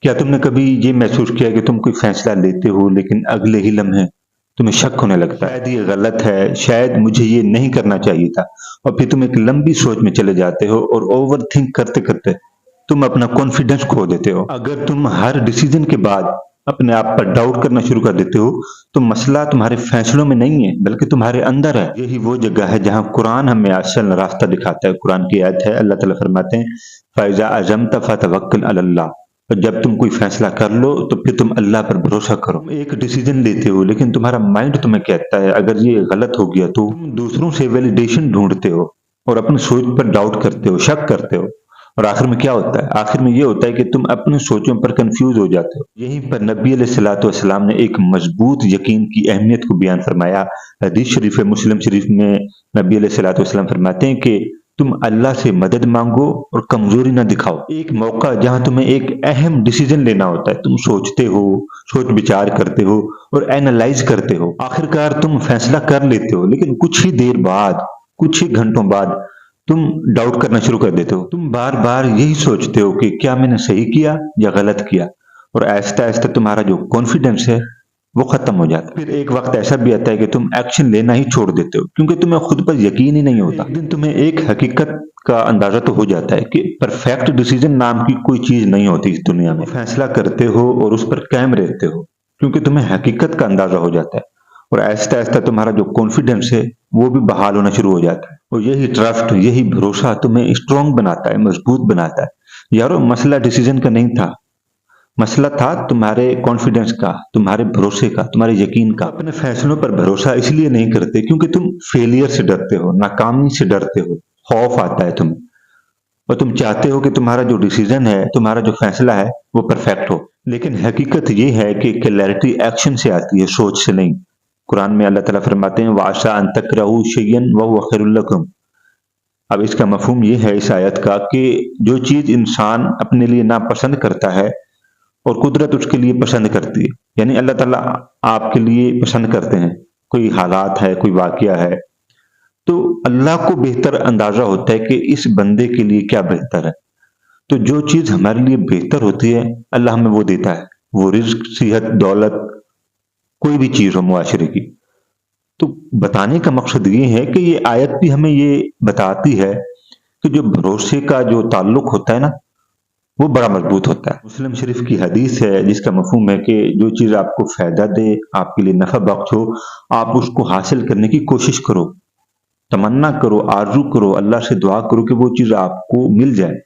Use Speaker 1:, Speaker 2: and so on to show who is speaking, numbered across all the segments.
Speaker 1: क्या तुमने कभी ये महसूस किया कि तुम कोई फैसला लेते हो लेकिन अगले ही लम्हे तुम्हें शक होने लगता है, शायद ये गलत है, शायद मुझे ये नहीं करना चाहिए था, और फिर तुम एक लंबी सोच में चले जाते हो और ओवर थिंक करते करते तुम अपना कॉन्फिडेंस खो देते हो। अगर तुम हर डिसीजन के बाद अपने आप पर डाउट करना शुरू कर देते हो तो मसला तुम्हारे फैसलों में नहीं है बल्कि तुम्हारे अंदर है। यही वो जगह है जहां कुरान हमें असल रास्ता दिखाता है। कुरान की आयत है, अल्लाह ताला फरमाते हैं, फ़इज़ा अज़म्त फ़तवक्किल अलल्लाह। और जब तुम कोई फैसला कर लो तो फिर तुम अल्लाह पर भरोसा करो। तुम एक डिसीजन लेते हो लेकिन तुम्हारा माइंड तुम्हें कहता है अगर ये गलत हो गया तो। तुम दूसरों से वैलिडेशन ढूंढते हो और अपनी सोच पर डाउट करते हो, शक करते हो, और आखिर में क्या होता है? आखिर में ये होता है कि तुम अपनी सोचों पर कंफ्यूज हो जाते हो। यहीं पर नबी अलैहिस्सलातु वस्सलाम ने एक मजबूत यकीन की अहमियत को बयान फरमाया। हदीस शरीफ है, मुस्लिम शरीफ में नबी अलैहिस्सलातु वस्सलाम फरमाते हैं कि तुम अल्लाह से मदद मांगो और कमजोरी ना दिखाओ। एक मौका जहां तुम्हें एक अहम डिसीजन लेना होता है, तुम सोचते हो, सोच विचार करते हो और एनालाइज करते हो, आखिरकार तुम फैसला कर लेते हो, लेकिन कुछ ही देर बाद, कुछ ही घंटों बाद तुम डाउट करना शुरू कर देते हो। तुम बार बार यही सोचते हो कि क्या मैंने सही किया या गलत किया, और आहिस्ता आहिस्ता तुम्हारा जो कॉन्फिडेंस है वो खत्म हो जाता है। फिर एक वक्त ऐसा भी आता है कि तुम एक्शन लेना ही छोड़ देते हो क्योंकि तुम्हें खुद पर यकीन ही नहीं होता। एक दिन तुम्हें एक हकीकत का अंदाजा तो हो जाता है कि परफेक्ट डिसीजन नाम की कोई चीज नहीं होती इस दुनिया में। फैसला करते हो और उस पर कायम रहते हो क्योंकि तुम्हें हकीकत का अंदाजा हो जाता है, और आहिस्ता आहिस्ता तुम्हारा जो कॉन्फिडेंस है वो भी बहाल होना शुरू हो जाता है। और यही ट्रस्ट, यही भरोसा तुम्हें स्ट्रांग बनाता है, मजबूत बनाता है। यारो, मसला डिसीजन का नहीं था, मसला था तुम्हारे कॉन्फिडेंस का, तुम्हारे भरोसे का, तुम्हारे यकीन का। अपने फैसलों पर भरोसा इसलिए नहीं करते क्योंकि तुम फेलियर से डरते हो, नाकामी से डरते हो, खौफ आता है तुम्हें, और तुम चाहते हो कि तुम्हारा जो डिसीजन है, तुम्हारा जो फैसला है वो परफेक्ट हो। लेकिन हकीकत ये है कि क्लैरिटी एक्शन से आती है, सोच से नहीं। कुरान में अल्लाह ताला फरमाते हैं, वाशा अन तकरहू शय्यन व हुवा खैरुल लकुम। अब इसका मफहूम ये है इस आयत का कि जो चीज इंसान अपने लिए नापसंद करता है और कुदरत उसके लिए पसंद करती है, यानी अल्लाह ताला आपके लिए पसंद करते हैं, कोई हालात है, कोई वाकया है, तो अल्लाह को बेहतर अंदाजा होता है कि इस बंदे के लिए क्या बेहतर है। तो जो चीज हमारे लिए बेहतर होती है अल्लाह हमें वो देता है, वो रिज्क, सेहत, दौलत, कोई भी चीज हो मुआशरे की। तो बताने का मकसद ये है कि ये आयत भी हमें ये बताती है कि जो भरोसे का जो ताल्लुक होता है ना, वो बड़ा मजबूत होता है। मुस्लिम शरीफ की हदीस है जिसका मफहूम है कि जो चीज आपको फायदा दे, आपके लिए नफा बख्श हो, आप उसको हासिल करने की कोशिश करो, तमन्ना करो, आरजू करो, अल्लाह से दुआ करो कि वो चीज आपको मिल जाए,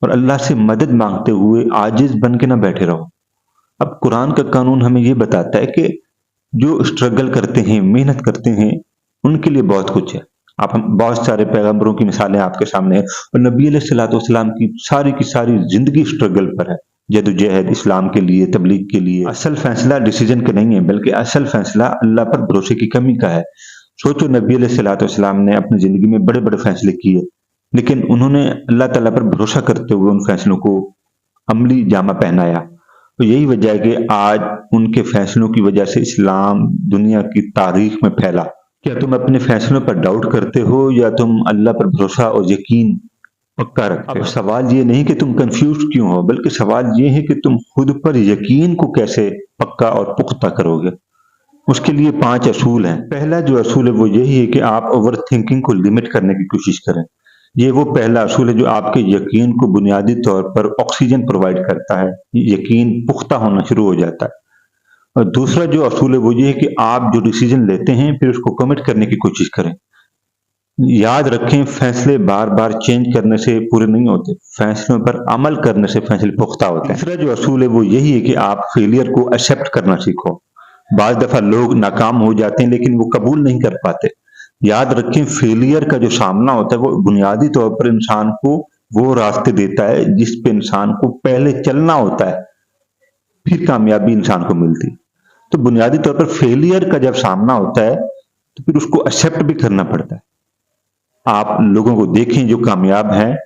Speaker 1: और अल्लाह से मदद मांगते हुए आजिज बन के ना बैठे रहो। अब कुरान का कानून हमें ये बताता है कि जो स्ट्रगल करते हैं, मेहनत करते हैं, उनके लिए बहुत कुछ है। आप हम बहुत सारे पैगंबरों की मिसालें आपके सामने हैं, और नबी अलैहिस्सलाम की सारी जिंदगी स्ट्रगल पर है, जद्दोजहद इस्लाम के लिए, तबलीग के लिए। असल फैसला डिसीजन का नहीं है बल्कि असल फैसला अल्लाह पर भरोसे की कमी का है। सोचो, नबी अलैहिस्सलाम ने अपनी जिंदगी में बड़े बड़े फैसले किए, लेकिन उन्होंने अल्लाह ताला पर भरोसा करते हुए उन फैसलों को अमली जामा पहनाया। तो यही वजह है कि आज उनके फैसलों की वजह से इस्लाम दुनिया की तारीख में फैला। क्या तुम अपने फैसलों पर डाउट करते हो या तुम अल्लाह पर भरोसा और यकीन पक्का रखते हो? अब सवाल ये नहीं कि तुम कंफ्यूज क्यों हो, बल्कि सवाल ये है कि तुम खुद पर यकीन को कैसे पक्का और पुख्ता करोगे। उसके लिए 5 असूल हैं। पहला जो असूल है वो यही है कि आप ओवर थिंकिंग को लिमिट करने की कोशिश करें। ये वो पहला असूल है जो आपके यकीन को बुनियादी तौर पर ऑक्सीजन प्रोवाइड करता है, यकीन पुख्ता होना शुरू हो जाता है। और दूसरा जो असूल है वो ये है कि आप जो डिसीजन लेते हैं फिर उसको कमिट करने की कोशिश करें। याद रखें, फैसले बार बार चेंज करने से पूरे नहीं होते, फैसलों पर अमल करने से फैसले पुख्ता होते हैं। तीसरा जो असूल है वो यही है कि आप फेलियर को एक्सेप्ट करना सीखो। बाज दफा लोग नाकाम हो जाते हैं लेकिन वो कबूल नहीं कर पाते। याद रखें, फेलियर का जो सामना होता है वो बुनियादी तौर पर इंसान को वो रास्ते देता है जिस पे इंसान को पहले चलना होता है, फिर कामयाबी इंसान को मिलती है। तो बुनियादी तौर पर फेलियर का जब सामना होता है तो फिर उसको एक्सेप्ट भी करना पड़ता है। आप लोगों को देखें जो कामयाब हैं,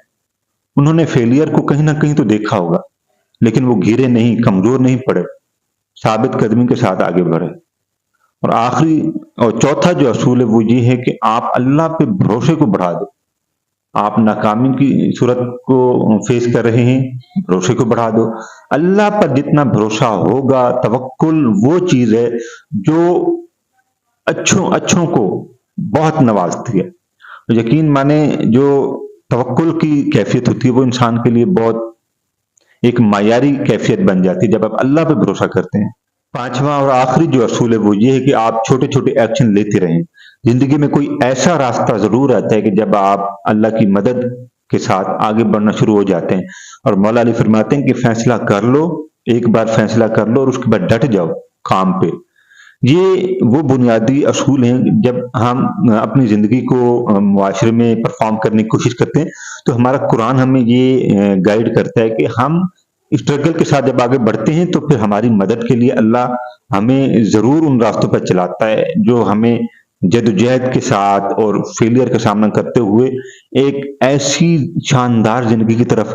Speaker 1: उन्होंने फेलियर को कहीं ना कहीं तो देखा होगा, लेकिन वो गिरे नहीं, कमजोर नहीं पड़े, साबित कदमी के साथ आगे बढ़े। और आखिरी और चौथा जो असूल है वो ये है कि आप अल्लाह पे भरोसे को बढ़ा दो। آپ ناکامی کی صورت کو فیس کر رہے ہیں، بھروسے کو بڑھا دو۔ اللہ پر جتنا بھروسہ ہوگا، توکل وہ چیز ہے جو اچھوں کو بہت نوازتی ہے۔ یقین مانے جو توکل کی کیفیت ہوتی ہے وہ انسان کے لیے بہت ایک معیاری کیفیت بن جاتی ہے جب آپ اللہ پہ بھروسہ کرتے ہیں۔ پانچواں اور آخری جو اصول ہے وہ یہ ہے کہ آپ چھوٹے چھوٹے ایکشن لیتے رہیں۔ زندگی میں کوئی ایسا راستہ ضرور آتا ہے کہ جب آپ اللہ کی مدد کے ساتھ آگے بڑھنا شروع ہو جاتے ہیں، اور مولا علی فرماتے ہیں کہ فیصلہ کر لو، ایک بار فیصلہ کر لو اور اس کے بعد ڈٹ جاؤ کام پہ۔ یہ وہ بنیادی اصول ہیں جب ہم اپنی زندگی کو معاشرے میں پرفارم کرنے کی کوشش کرتے ہیں تو ہمارا قرآن ہمیں یہ گائیڈ کرتا ہے کہ ہم اسٹرگل کے ساتھ جب آگے بڑھتے ہیں تو پھر ہماری مدد کے لیے اللہ ہمیں ضرور ان راستوں پر چلاتا ہے جو ہمیں جدوجہد کے ساتھ اور فیلئر کا سامنا کرتے ہوئے ایک ایسی شاندار زندگی کی طرف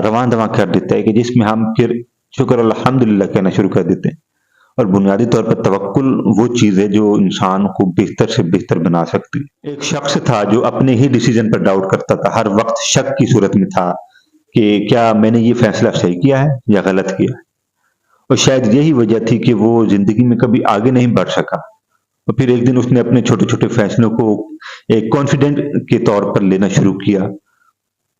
Speaker 1: رواں دواں کر دیتا ہے کہ جس میں ہم پھر شکر الحمدللہ کہنا شروع کر دیتے ہیں۔ اور بنیادی طور پر توکل وہ چیز ہے جو انسان کو بہتر سے بہتر بنا سکتی ہے۔ ایک شخص تھا جو اپنے ہی ڈیسیجن پر ڈاؤٹ کرتا تھا، ہر وقت شک کی صورت میں تھا کہ کیا میں نے یہ فیصلہ صحیح کیا ہے یا غلط کیا ہے، اور شاید یہی وجہ تھی کہ وہ زندگی میں کبھی آگے نہیں بڑھ سکا۔ اور پھر ایک دن اس نے اپنے چھوٹے چھوٹے فیصلوں کو ایک کانفیڈنٹ کے طور پر لینا شروع کیا،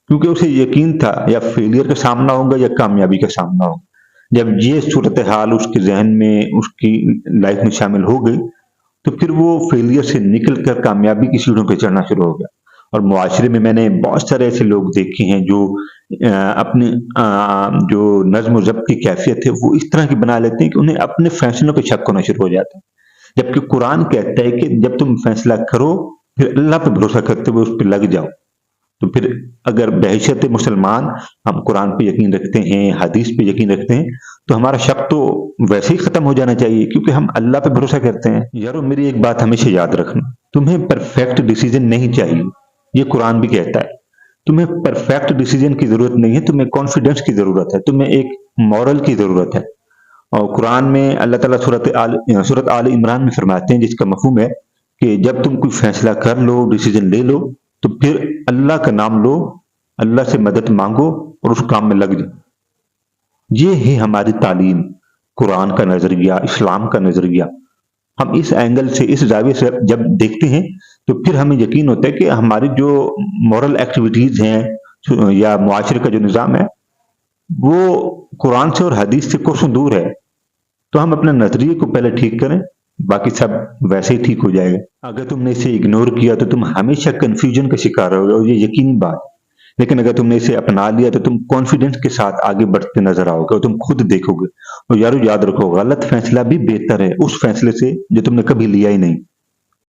Speaker 1: کیونکہ اسے یقین تھا یا فیلئر کا سامنا ہوگا یا کامیابی کا سامنا ہوگا۔ جب یہ صورتحال اس کے ذہن میں، اس کی لائف میں شامل ہو گئی تو پھر وہ فیلئر سے نکل کر کامیابی کی سیڑھیوں پہ چڑھنا شروع ہو گیا۔ اور معاشرے میں نے بہت سارے ایسے لوگ دیکھے ہیں جو اپنی جو نظم و ضبط کی کیفیت ہے وہ اس طرح کی بنا لیتے ہیں کہ انہیں اپنے فیصلوں پہ شک ہونا شروع ہو جاتا ہے، جبکہ قرآن کہتا ہے کہ جب تم فیصلہ کرو پھر اللہ پہ بھروسہ کرتے ہوئے اس پہ لگ جاؤ۔ تو پھر اگر بحیثیت مسلمان ہم قرآن پہ یقین رکھتے ہیں، حدیث پہ یقین رکھتے ہیں، تو ہمارا شک تو ویسے ہی ختم ہو جانا چاہیے، کیونکہ ہم اللہ پہ بھروسہ کرتے ہیں۔ یارو میری ایک بات ہمیشہ یاد رکھنا، تمہیں پرفیکٹ ڈیسیجن نہیں چاہیے، یہ قرآن بھی کہتا ہے۔ تمہیں پرفیکٹ ڈیسیجن کی ضرورت نہیں ہے، تمہیں کانفیڈنس کی ضرورت ہے، تمہیں ایک مورل کی ضرورت ہے۔ اور قرآن میں اللہ تعالیٰ سورۃ آل عمران میں فرماتے ہیں، جس کا مفہوم ہے کہ جب تم کوئی فیصلہ کر لو، ڈیسیجن لے لو، تو پھر اللہ کا نام لو، اللہ سے مدد مانگو اور اس کام میں لگ جاؤ۔ یہ ہے ہماری تعلیم، قرآن کا نظریہ، اسلام کا نظریہ۔ ہم اس اینگل سے، اس زاویے سے جب دیکھتے ہیں تو پھر ہمیں یقین ہوتا ہے کہ ہماری جو مورل ایکٹیویٹیز ہیں یا معاشرے کا جو نظام ہے وہ قرآن سے اور حدیث سے کوسوں دور ہے۔ تو ہم اپنے نظریے کو پہلے ٹھیک کریں، باقی سب ویسے ہی ٹھیک ہو جائے گا۔ اگر تم نے اسے اگنور کیا تو تم ہمیشہ کنفیوژن کا شکار ہوگے، اور یہ یقینی بات ہے۔ لیکن اگر تم نے اسے اپنا لیا تو تم کانفیڈنس کے ساتھ آگے بڑھتے نظر آؤ گے، اور تم خود دیکھو گے۔ اور یارو یاد رکھو، غلط فیصلہ بھی بہتر ہے اس فیصلے سے جو تم نے کبھی لیا ہی نہیں۔